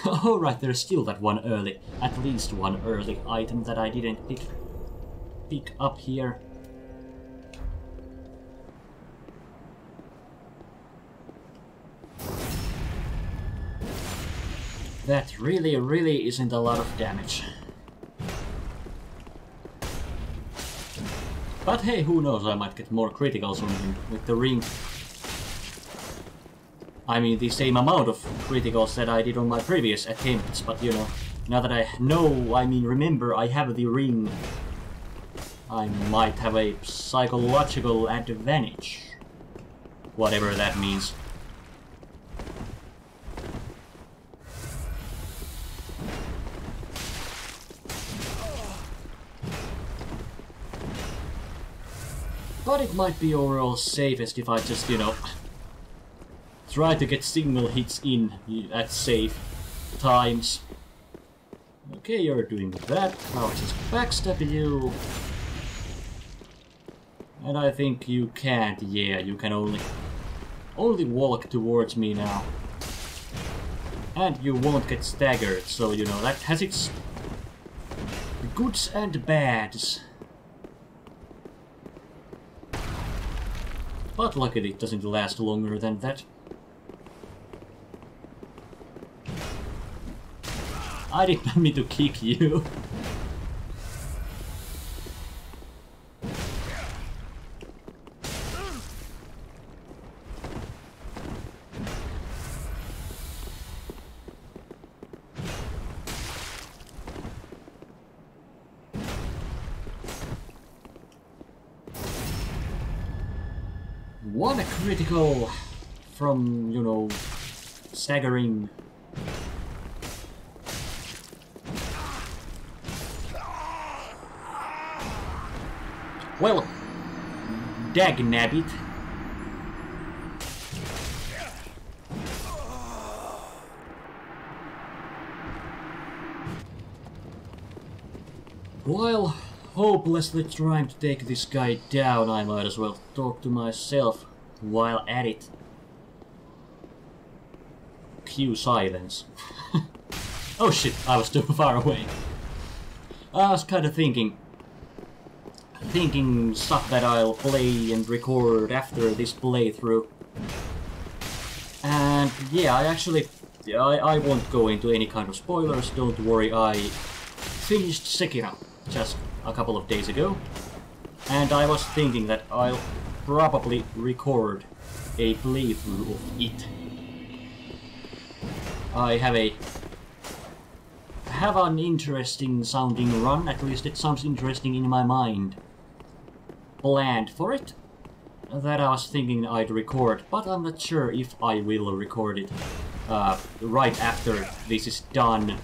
Speaker 1: Oh right, there's still that one early, at least one early item that I didn't pick up here. That really isn't a lot of damage. But hey, who knows, I might get more criticals on him with the ring. I mean, the same amount of criticals that I did on my previous attempts, but you know, now that I know, I mean, remember, I have the ring, I might have a psychological advantage. Whatever that means. But it might be overall safest if I just, you know, try to get single hits in at safe times. Okay, you're doing that. I'll just backstab you. And I think you can't. Yeah, you can only walk towards me now. And you won't get staggered, so you know, that has its goods and bads. But luckily it doesn't last longer than that. I did not mean to kick you. One critical from, you know, staggering. Well, dagnabbit. While hopelessly trying to take this guy down, I might as well talk to myself while at it. Cue silence. Oh shit, I was too far away. I was kind of thinking stuff that I'll play and record after this playthrough. And yeah, I won't go into any kind of spoilers, don't worry. I finished Sekiro just a couple of days ago, and I was thinking that I'll probably record a playthrough of it. I have an interesting sounding run, at least it sounds interesting in my mind, planned for it, that I was thinking I'd record, but I'm not sure if I will record it right after this is done,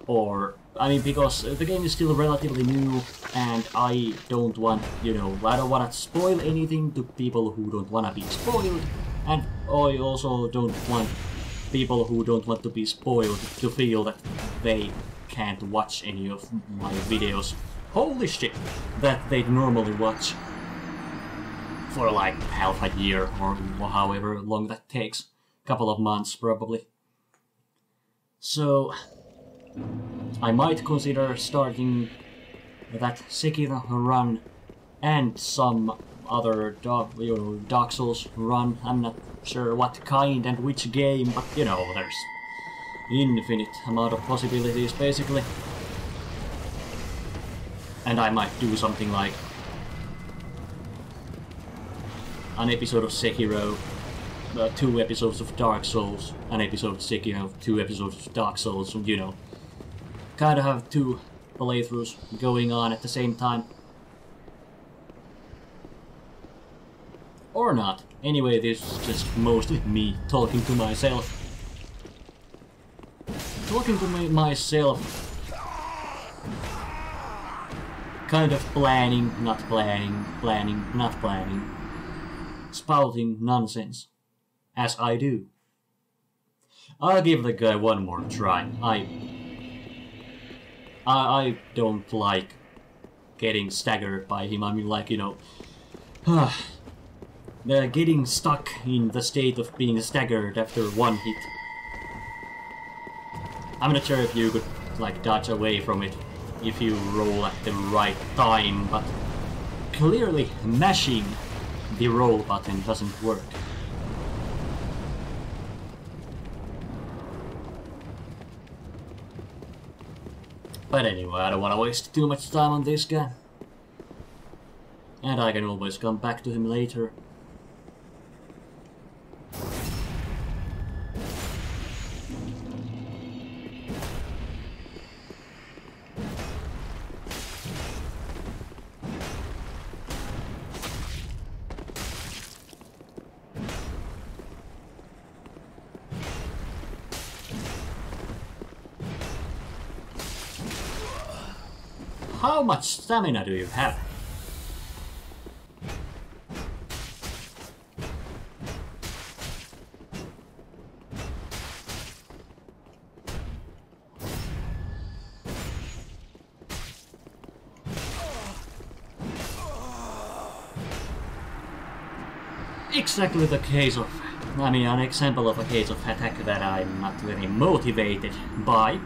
Speaker 1: or, I mean, because the game is still relatively new, and I don't want, you know, I don't want to spoil anything to people who don't want to be spoiled, and I also don't want people who don't want to be spoiled to feel that they can't watch any of my videos, holy shit, that they'd normally watch for like half a year or however long that takes. Couple of months probably. So I might consider starting that Sekiro run and some other Dark Souls run. I'm not sure what kind and which game, but you know, there's infinite amount of possibilities basically. And I might do something like an episode of Sekiro, 2 episodes of Dark Souls, an episode of Sekiro, 2 episodes of Dark Souls, you know. Kinda have 2 playthroughs going on at the same time. Or not. Anyway, this is just mostly me talking to myself. Talking to myself. Kind of planning, not planning, planning, not planning. Spouting nonsense. As I do. I'll give the guy one more try. I don't like getting staggered by him. I mean, like, you know, getting stuck in the state of being staggered after one hit. I'm not sure if you could, like, dodge away from it if you roll at the right time, but clearly mashing the roll button doesn't work. But anyway, I don't want to waste too much time on this guy. And I can always come back to him later. How much stamina do you have? Exactly the case of, I mean, an example of a case of attack that I'm not very motivated by.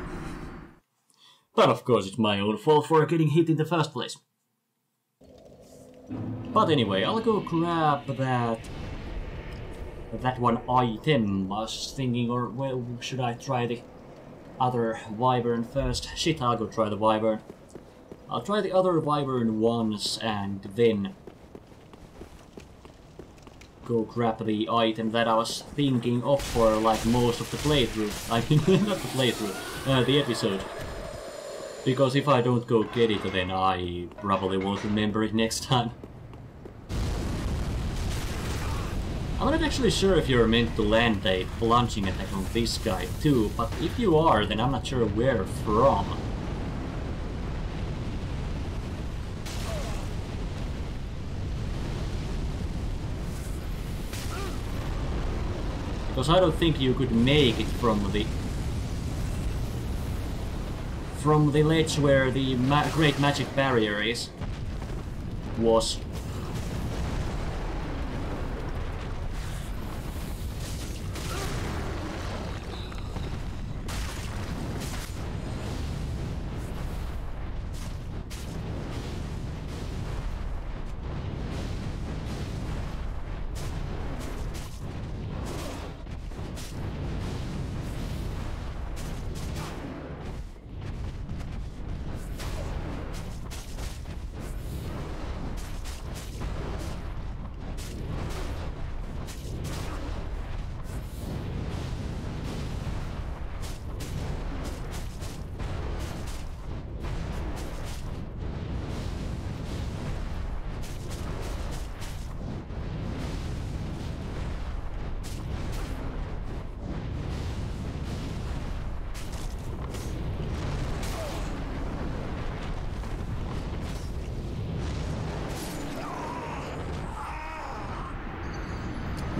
Speaker 1: But of course it's my own fault for getting hit in the first place. But anyway, I'll go grab that one item. I was thinking, or well, should I try the other wyvern first. Shit, I'll go try the wyvern. I'll try the other wyvern once and then go grab the item that I was thinking of for like most of the playthrough. I mean, not the playthrough, the episode. Because if I don't go get it, then I probably won't remember it next time. I'm not actually sure if you're meant to land a plunging attack on this guy too, but if you are, then I'm not sure where from. Because I don't think you could make it from the ledge where the great magic barrier was.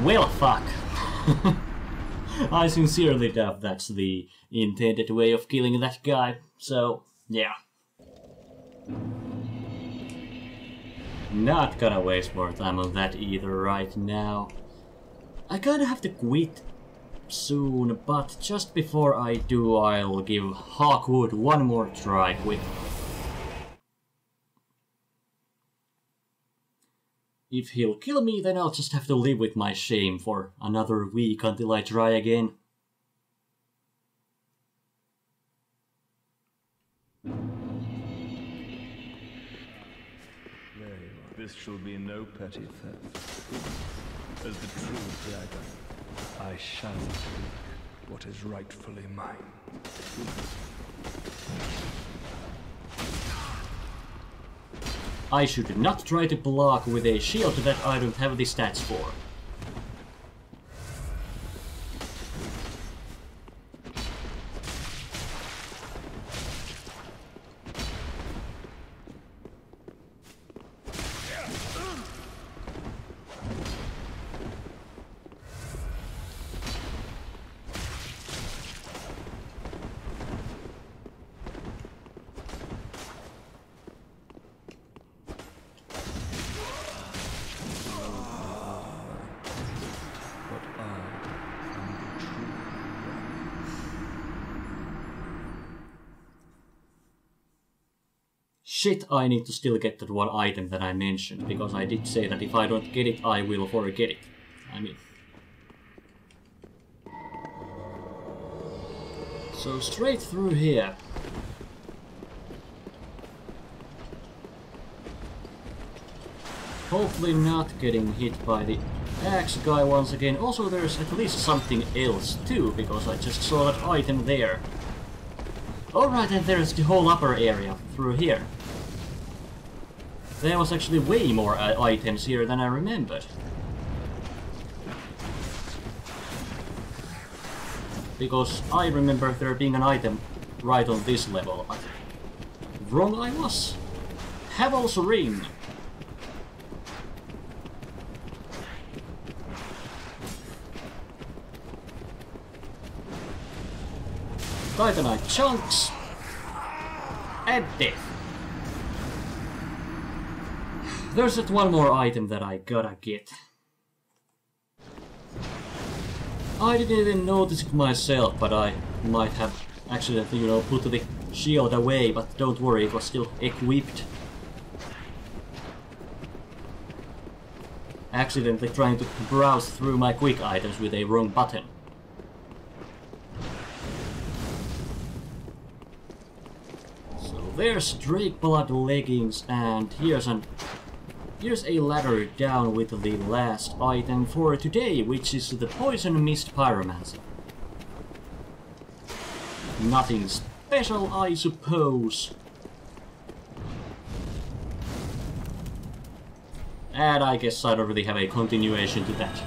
Speaker 1: Well, fuck. I sincerely doubt that's the intended way of killing that guy, so yeah. Not gonna waste more time on that either right now. I kinda have to quit soon, but just before I do, I'll give Hawkwood one more try with. If he'll kill me, then I'll just have to live with my shame for another week until I try again.
Speaker 4: There you are. This shall be no petty theft. As the true dragon, I shall take what is rightfully mine.
Speaker 1: I should not try to block with a shield that I don't have the stats for. Shit, I need to still get that one item that I mentioned, because I did say that if I don't get it, I will forget it. I mean... So straight through here. Hopefully not getting hit by the axe guy once again. Also there's at least something else too, because I just saw that item there. Alright, and there's the whole upper area through here. There was actually way more items here than I remembered. Because I remember there being an item right on this level, but wrong I was. Havel's Ring. Titanite chunks. And death. There's just one more item that I gotta get. I didn't even notice it myself, but I might have accidentally, you know, put the shield away, but don't worry, it was still equipped. Accidentally trying to browse through my quick items with a wrong button. there's Drake Blood leggings, and here's a ladder down with the last item for today, which is the Poison Mist Pyromancy. Nothing special, I suppose. And I guess I don't really have a continuation to that.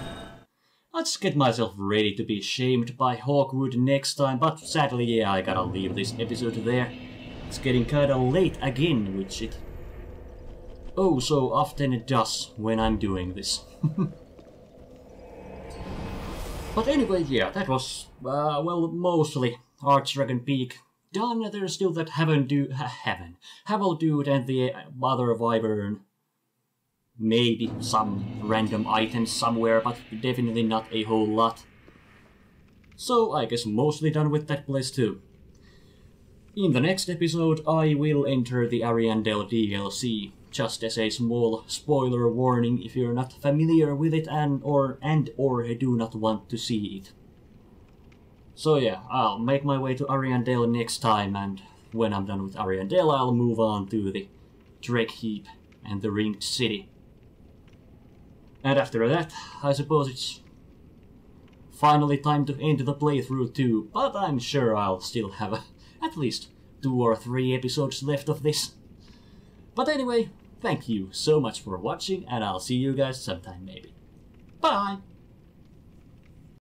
Speaker 1: Let's get myself ready to be shamed by Hawkwood next time, but sadly, yeah, I gotta leave this episode there. It's getting kinda late again, which it oh so often it does when I'm doing this. But anyway, yeah, that was, well, mostly Archdragon Peak done. There's still that Havel Dude and the other Wyvern. Maybe some random items somewhere, but definitely not a whole lot. So I guess mostly done with that place too. In the next episode I will enter the Ariandel DLC, just as a small spoiler warning if you're not familiar with it and or do not want to see it. So yeah, I'll make my way to Ariandel next time, and when I'm done with Ariandel I'll move on to the Drake Heap and the Ringed City. And after that, I suppose it's finally time to end the playthrough too, but I'm sure I'll still have at least 2 or 3 episodes left of this. But anyway, thank you so much for watching, and I'll see you guys sometime maybe. Bye!